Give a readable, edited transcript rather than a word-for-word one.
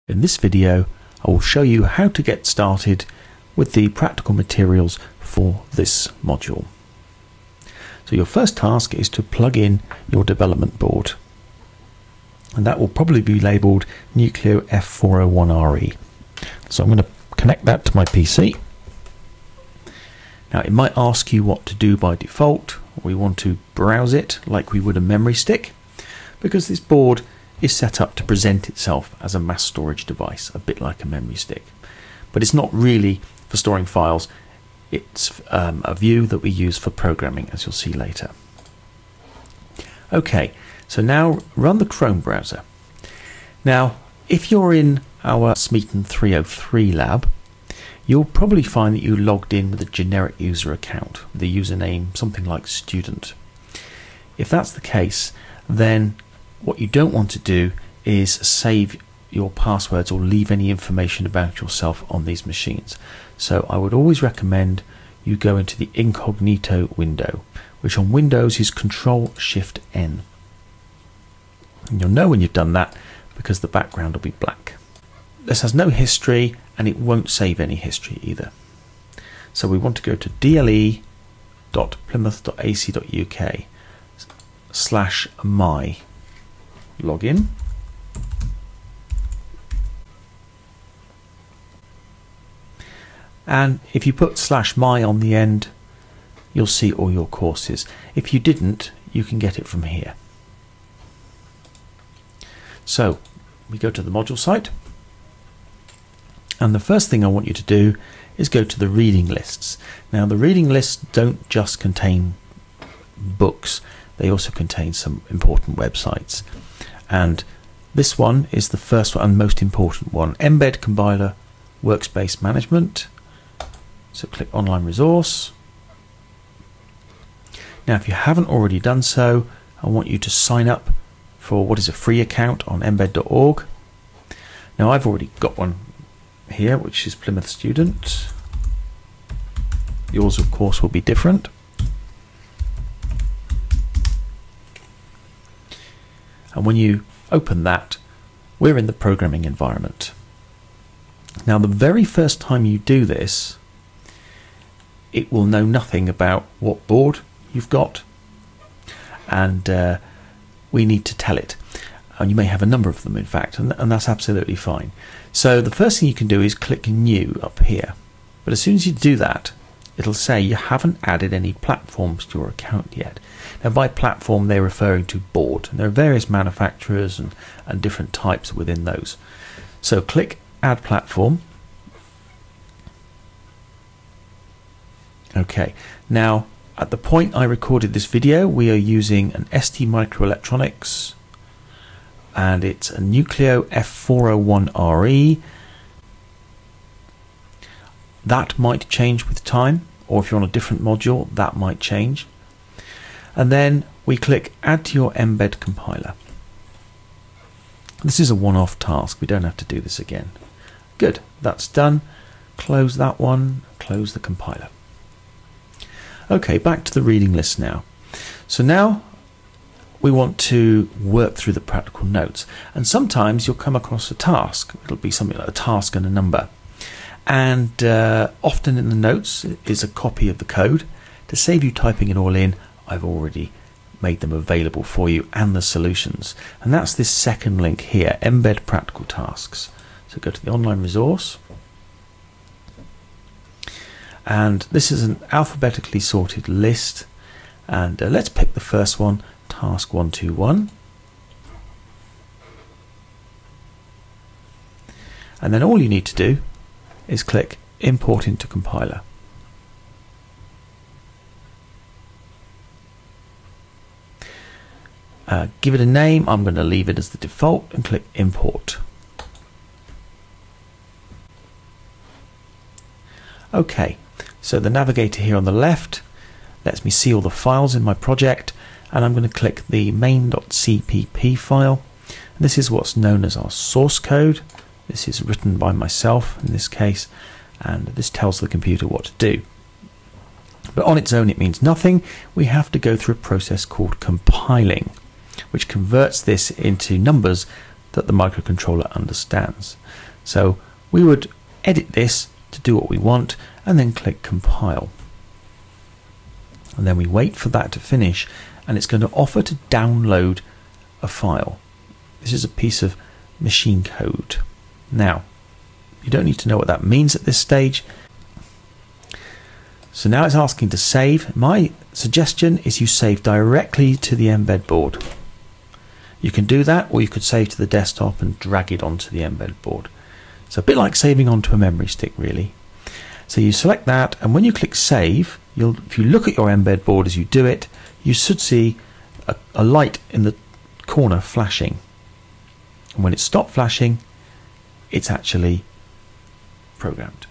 In this video, I will show you how to get started with the practical materials for this module. So your first task is to plug in your development board, and that will probably be labelled Nucleo F401RE. So I'm going to connect that to my PC. Now it might ask you what to do by default. We want to browse it like we would a memory stick, because this board is set up to present itself as a mass storage device, a bit like a memory stick. But it's not really for storing files, it's a view that we use for programming, as you'll see later. Okay, so now run the Chrome browser. Now, if you're in our Smeaton 303 lab, you'll probably find that you logged in with a generic user account, with a username something like student. If that's the case, then what you don't want to do is save your passwords or leave any information about yourself on these machines. So I would always recommend you go into the incognito window, which on Windows is Control-Shift-N. And you'll know when you've done that because the background will be black. This has no history and it won't save any history either. So we want to go to dle.plymouth.ac.uk/my login. And if you put /my on the end, you'll see all your courses. If you didn't, you can get it from here. So we go to the module site, and the first thing I want you to do is go to the reading lists. Now the reading lists don't just contain books, they also contain some important websites. And this one is the first one and most important one, Embed Compiler Workspace Management. So click Online Resource. Now if you haven't already done so, I want you to sign up for what is a free account on mbed.org. Now I've already got one here, which is Plymouth Student. Yours of course will be different. And when you open that, we're in the programming environment. Now the very first time you do this, it will know nothing about what board you've got, and we need to tell it. And you may have a number of them in fact, and that's absolutely fine. So the first thing you can do is click New up here. But as soon as you do that, it'll say you haven't added any platforms to your account yet. Now by platform they're referring to board, and there are various manufacturers and different types within those. So click Add Platform. Okay, now at the point I recorded this video we are using an ST Microelectronics, and it's a Nucleo F401RE. That might change with time, or if you're on a different module that might change. And then we click Add to your Embed compiler. This is a one-off task, we don't have to do this again. Good, that's done. Close that one, close the compiler. Okay, back to the reading list now. So now we want to work through the practical notes, and sometimes you'll come across a task. It'll be something like a task and a number, and often in the notes is a copy of the code. To save you typing it all in, I've already made them available for you and the solutions, and that's this second link here, Embed Practical Tasks. So go to the online resource, and this is an alphabetically sorted list, and let's pick the first one, Task 121, and then all you need to do is click Import into Compiler. Give it a name. I'm going to leave it as the default and click Import. Okay, so the navigator here on the left lets me see all the files in my project, and I'm going to click the main.cpp file. And this is what's known as our source code. This is written by myself in this case, and this tells the computer what to do. But on its own it means nothing. We have to go through a process called compiling, which converts this into numbers that the microcontroller understands. So we would edit this to do what we want and then click compile. And then we wait for that to finish, and it's going to offer to download a file. This is a piece of machine code. Now, you don't need to know what that means at this stage. So now it's asking to save. My suggestion is you save directly to the embed board. You can do that, or you could save to the desktop and drag it onto the embed board. So a bit like saving onto a memory stick, really. So you select that, and when you click save, if you look at your embed board as you do it, you should see a light in the corner flashing. And when it stopped flashing, it's actually programmed.